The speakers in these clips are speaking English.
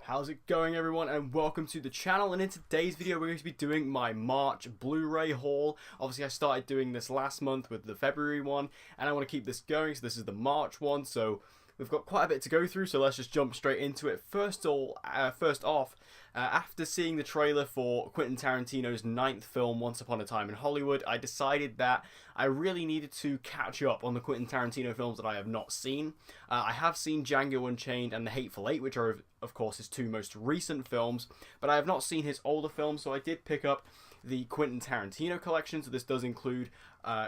How's it going, everyone, and welcome to the channel. And in today's video we're going to be doing my March Blu-ray haul. Obviously I started doing this last month with the February one, and I want to keep this going, so this is the March one. So we've got quite a bit to go through, so let's just jump straight into it. First off, after seeing the trailer for Quentin Tarantino's 9th film, Once Upon a Time in Hollywood, I decided that I really needed to catch up on the Quentin Tarantino films that I have not seen. I have seen Django Unchained and The Hateful Eight, which are, of course, his two most recent films, but I have not seen his older films, so I did pick up the Quentin Tarantino collection. So this does include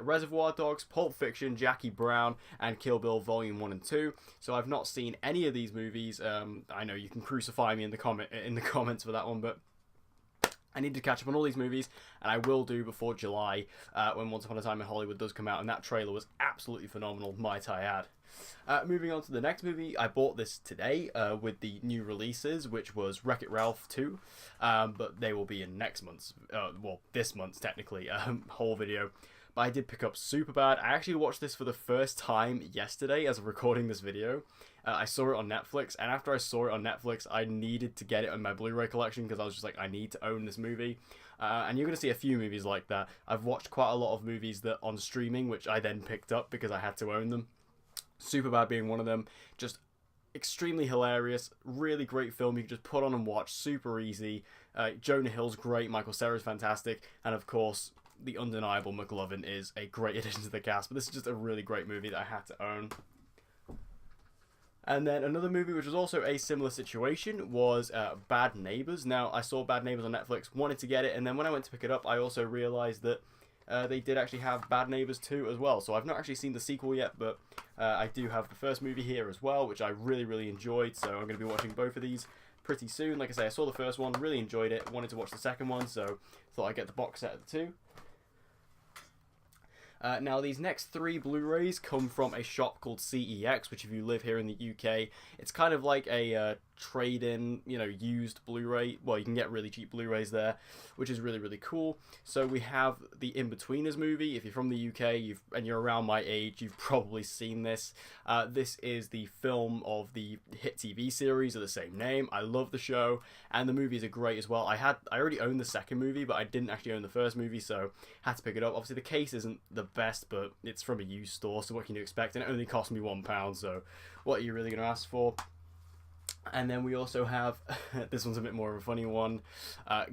Reservoir Dogs, Pulp Fiction, Jackie Brown, and Kill Bill Volume 1 and 2. So I've not seen any of these movies. I know you can crucify me in the comments for that one, but I need to catch up on all these movies, and I will do before July when Once Upon a Time in Hollywood does come out, and that trailer was absolutely phenomenal, might I add. Moving on to the next movie, I bought this today with the new releases, which was Wreck-It Ralph 2, but they will be in next month's, this month's technically, whole video. But I did pick up Superbad. I actually watched this for the first time yesterday as of recording this video. I saw it on Netflix, and after I saw it on Netflix, I needed to get it in my Blu-ray collection because I was just like, I need to own this movie. And you're going to see a few movies like that. I've watched quite a lot of movies that on streaming, which I then picked up because I had to own them. Superbad being one of them. Just extremely hilarious, really great film you can just put on and watch, super easy. Jonah Hill's great, Michael Cera's fantastic, and of course the undeniable McLovin is a great addition to the cast. But this is just a really great movie that I had to own. And then another movie which was also a similar situation was Bad Neighbors. Now, I saw Bad Neighbors on Netflix, wanted to get it, and then when I went to pick it up, I also realized that they did actually have Bad Neighbors 2 as well. So I've not actually seen the sequel yet, but I do have the first movie here as well, which I really enjoyed. So I'm going to be watching both of these pretty soon. Like I say, I saw the first one, really enjoyed it, wanted to watch the second one, so thought I'd get the box set of the two. Now, these next three Blu-rays come from a shop called CEX, which if you live here in the UK, it's kind of like a trade-in, used Blu-ray. Well, you can get really cheap Blu-rays there, which is really cool. So we have the In-Betweeners movie. If you're from the UK and you're around my age, you've probably seen this. This is the film of the hit TV series of the same name. I love the show, and the movies are great as well. I already owned the second movie, but I didn't actually own the first movie, so had to pick it up. Obviously, the case isn't the best, but it's from a used store, so what can you expect? And it only cost me £1, so what are you really going to ask for? And then we also have, this one's a bit more of a funny one,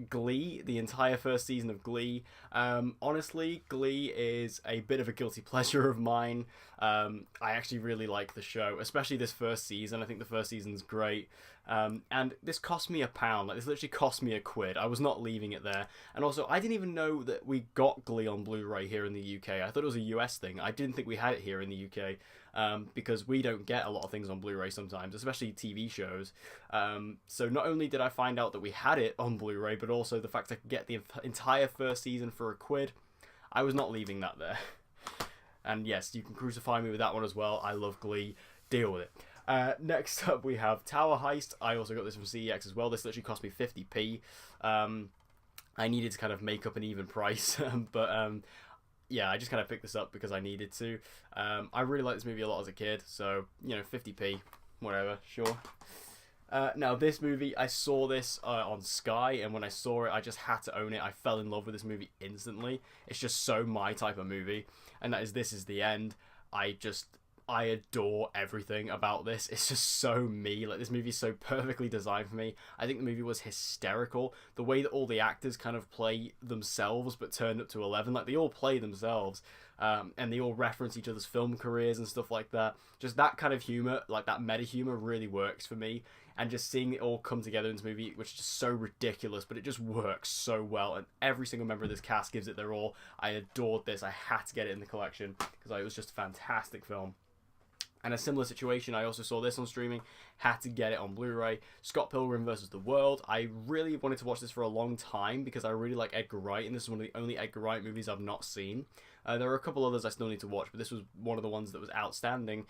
Glee, the entire first season of Glee. Honestly, Glee is a bit of a guilty pleasure of mine. I actually really like the show, especially this first season. I think the first season's great. And this cost me £1. Like, this literally cost me £1. I was not leaving it there. And also, I didn't even know that we got Glee on Blu-ray here in the UK. I thought it was a US thing. I didn't think we had it here in the UK. Because we don't get a lot of things on Blu-ray sometimes, especially TV shows. So not only did I find out that we had it on Blu-ray, but also the fact I could get the entire first season for £1, I was not leaving that there. And yes, you can crucify me with that one as well. I love Glee. Deal with it. Next up, we have Tower Heist. I also got this from CEX as well. This literally cost me 50p. I needed to kind of make up an even price, but yeah, I just kind of picked this up because I needed to. I really liked this movie a lot as a kid, so, 50p, whatever, sure. Now, this movie, I saw this on Sky, and when I saw it, I just had to own it. I fell in love with this movie instantly. It's just so my type of movie, and that is This Is the End. I adore everything about this. It's just so me. Like, this movie is so perfectly designed for me. I think the movie was hysterical. The way that all the actors kind of play themselves but turned up to 11. Like, they all play themselves. And they all reference each other's film careers and stuff like that. Just that kind of humor, like that meta humor, really works for me. And just seeing it all come together in this movie, which is just so ridiculous, but it just works so well. And every single member of this cast gives it their all. I adored this. I had to get it in the collection because it was just a fantastic film. And a similar situation, I also saw this on streaming, had to get it on Blu-ray. Scott Pilgrim vs. the World. I really wanted to watch this for a long time because I really like Edgar Wright, and this is one of the only Edgar Wright movies I've not seen. There are a couple others I still need to watch, but this was one of the ones that was outstanding.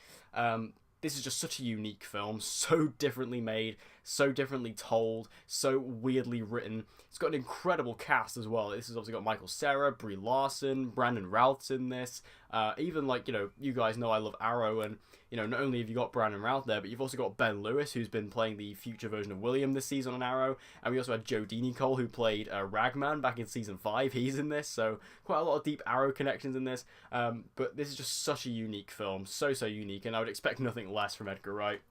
This is just such a unique film, so differently made, so differently told, so weirdly written. It's got an incredible cast as well. This has obviously got Michael Cera, Brie Larson, Brandon Routh's in this. Even like, you guys know I love Arrow, and not only have you got Brandon Routh there, but you've also got Ben Lewis, who's been playing the future version of William this season on Arrow, and we also had Joe Cole, who played Ragman back in season 5. He's in this, so quite a lot of deep Arrow connections in this. But this is just such a unique film, so unique, and I would expect nothing less from Edgar Wright.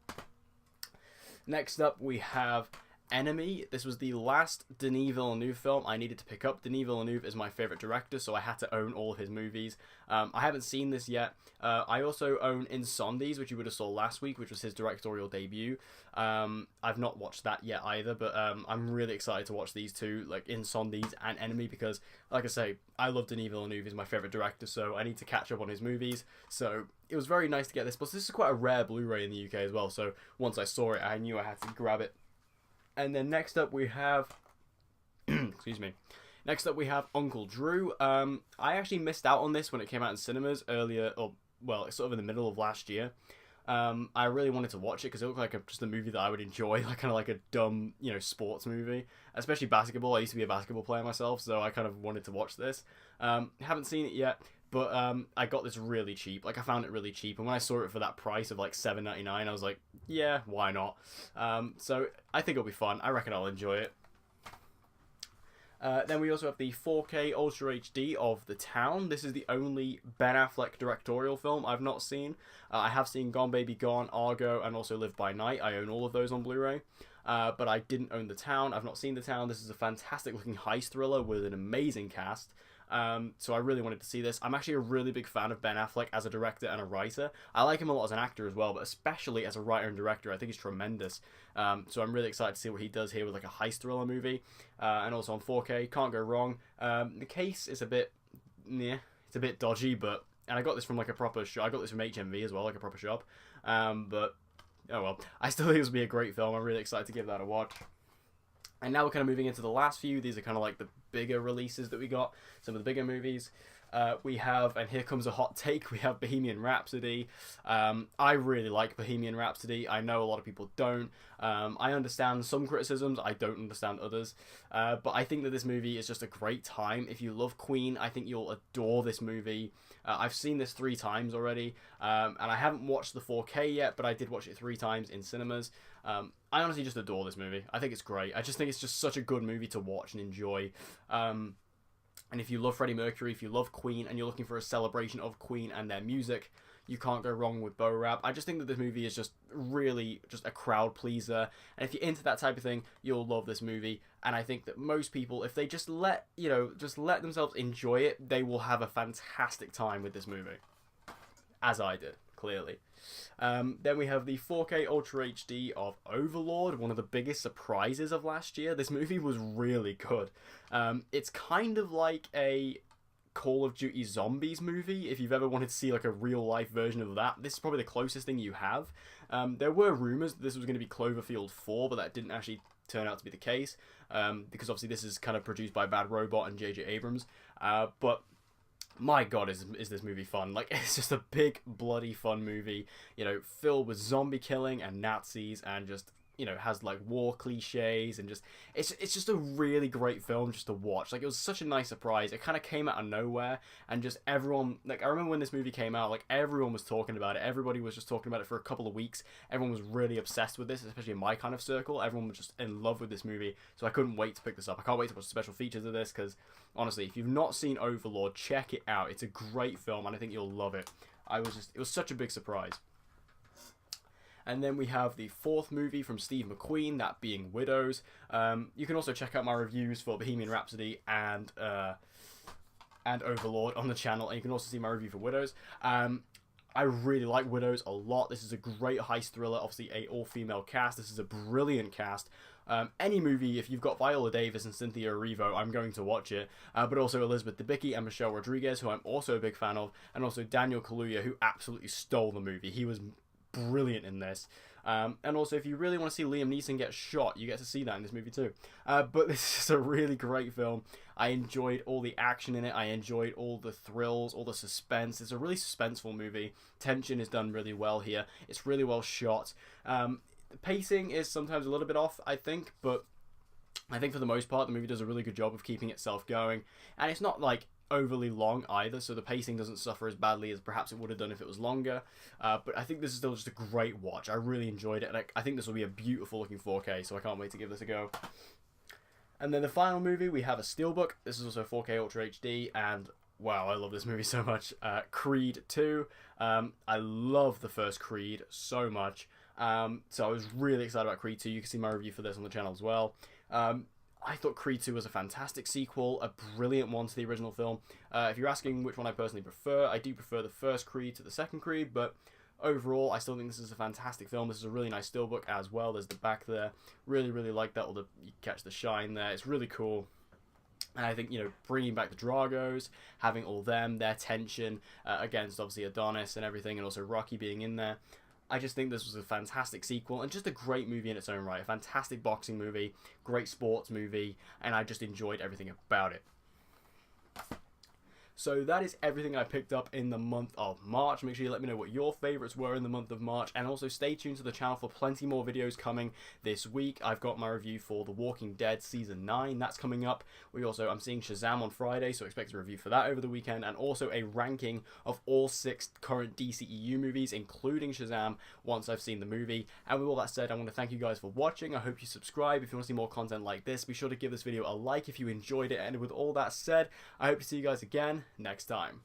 Next up, we have Enemy. This was the last Denis Villeneuve film I needed to pick up. Denis Villeneuve is my favourite director, so I had to own all of his movies. I haven't seen this yet. I also own Incendies, which you would have saw last week, which was his directorial debut. I've not watched that yet either, but I'm really excited to watch these two, like Incendies and Enemy, because, like I say, I love Denis Villeneuve. He's my favourite director, so I need to catch up on his movies. So it was very nice to get this, but this is quite a rare Blu-ray in the UK as well, so once I saw it, I knew I had to grab it. And then next up we have, excuse me, next up we have Uncle Drew. I actually missed out on this when it came out in cinemas earlier, or well, it's sort of in the middle of last year. I really wanted to watch it because it looked like just a movie that I would enjoy, like kind of like a dumb, sports movie, especially basketball. I used to be a basketball player myself, so I kind of wanted to watch this. Haven't seen it yet. But I got this really cheap. Like, I found it really cheap. And when I saw it for that price of, like, $7.99, I was like, yeah, why not? So I think it'll be fun. I reckon I'll enjoy it. Then we also have the 4K Ultra HD of The Town. This is the only Ben Affleck directorial film I've not seen. I have seen Gone Baby Gone, Argo, and also Live by Night. I own all of those on Blu-ray. But I didn't own The Town. I've not seen The Town. This is a fantastic looking heist thriller with an amazing cast. So I really wanted to see this. I'm actually a really big fan of Ben Affleck as a director and a writer. I like him a lot as an actor as well, but especially as a writer and director, I think he's tremendous. So I'm really excited to see what he does here with like a heist thriller movie, and also on 4K. Can't go wrong. The case is a bit, it's a bit dodgy, but and I got this from like a proper shop. I got this from HMV as well, like a proper shop. But oh well, I still think this will be a great film. I'm really excited to give that a watch. And now we're kind of moving into the last few. These are kind of like the bigger releases that we got. Some of the bigger movies. We have, and here comes a hot take, we have Bohemian Rhapsody. I really like Bohemian Rhapsody. I know a lot of people don't. I understand some criticisms. I don't understand others. But I think that this movie is just a great time. If you love Queen, I think you'll adore this movie. I've seen this 3 times already. And I haven't watched the 4K yet, but I did watch it 3 times in cinemas. I honestly just adore this movie. I think it's great. I just think it's just such a good movie to watch and enjoy. And if you love Freddie Mercury, if you love Queen, and you're looking for a celebration of Queen and their music, you can't go wrong with Bo Rap. I just think that this movie is just really just a crowd pleaser. And if you're into that type of thing, you'll love this movie. And I think that most people, if they just let themselves enjoy it, they will have a fantastic time with this movie. As I did, clearly. Then we have the 4K Ultra HD of Overlord, one of the biggest surprises of last year. This movie was really good. It's kind of like a Call of Duty Zombies movie. If you've ever wanted to see like a real life version of that, this is probably the closest thing you have. There were rumors that this was going to be Cloverfield 4, but that didn't actually turn out to be the case, because obviously this is kind of produced by Bad Robot and J.J. Abrams. But my god, is this movie fun. Like, it's just a big, bloody, fun movie, filled with zombie killing and Nazis, and just, has, like, war cliches, and just, it's just a really great film just to watch. Like, it was such a nice surprise. It kind of came out of nowhere, and just everyone, like, I remember when this movie came out, like, everyone was talking about it. Everybody was just talking about it for a couple of weeks. Everyone was really obsessed with this, especially in my kind of circle. Everyone was just in love with this movie, so I couldn't wait to pick this up. I can't wait to watch the special features of this, because honestly, if you've not seen Overlord, check it out. It's a great film, and I think you'll love it. It was such a big surprise. And then we have the 4th movie from Steve McQueen, that being Widows. You can also check out my reviews for Bohemian Rhapsody and Overlord on the channel, and you can also see my review for Widows. I really like Widows a lot. This is a great heist thriller, obviously a all-female cast. This is a brilliant cast. Any movie, if you've got Viola Davis and Cynthia Erivo, I'm going to watch it. But also Elizabeth Debicki and Michelle Rodriguez, who I'm also a big fan of, and also Daniel Kaluuya, who absolutely stole the movie. He was brilliant in this. And also, if you really want to see Liam Neeson get shot, you get to see that in this movie too. But this is just a really great film. I enjoyed all the action in it. I enjoyed all the thrills, all the suspense. It's a really suspenseful movie. Tension is done really well here. It's really well shot. The pacing is sometimes a little bit off, I think, but I think for the most part the movie does a really good job of keeping itself going, and it's not like overly long either, so the pacing doesn't suffer as badly as perhaps it would have done if it was longer. But I think this is still just a great watch. I really enjoyed it, and I think this will be a beautiful looking 4K, so I can't wait to give this a go. And then the final movie, we have a Steelbook. This is also 4K Ultra HD, and wow, I love this movie so much. Creed 2. I love the first Creed so much. So I was really excited about Creed 2. You can see my review for this on the channel as well. I thought Creed 2 was a fantastic sequel, a brilliant one to the original film. If you're asking which one I personally prefer, I do prefer the first Creed to the second Creed, but overall, I still think this is a fantastic film. This is a really nice steelbook as well. There's the back there. Really, really like that. You catch the shine there. It's really cool. And I think, bringing back the Dragos, having all them, their tension against, obviously, Adonis and everything, and also Rocky being in there. I just think this was a fantastic sequel and just a great movie in its own right. A fantastic boxing movie, great sports movie, and I just enjoyed everything about it. So that is everything I picked up in the month of March. Make sure you let me know what your favourites were in the month of March, and also stay tuned to the channel for plenty more videos coming this week. I've got my review for The Walking Dead Season 9, that's coming up. I'm seeing Shazam on Friday, so expect a review for that over the weekend, and also a ranking of all 6 current DCEU movies, including Shazam, once I've seen the movie. And with all that said, I want to thank you guys for watching. I hope you subscribe if you want to see more content like this. Be sure to give this video a like if you enjoyed it, and with all that said, I hope to see you guys again next time.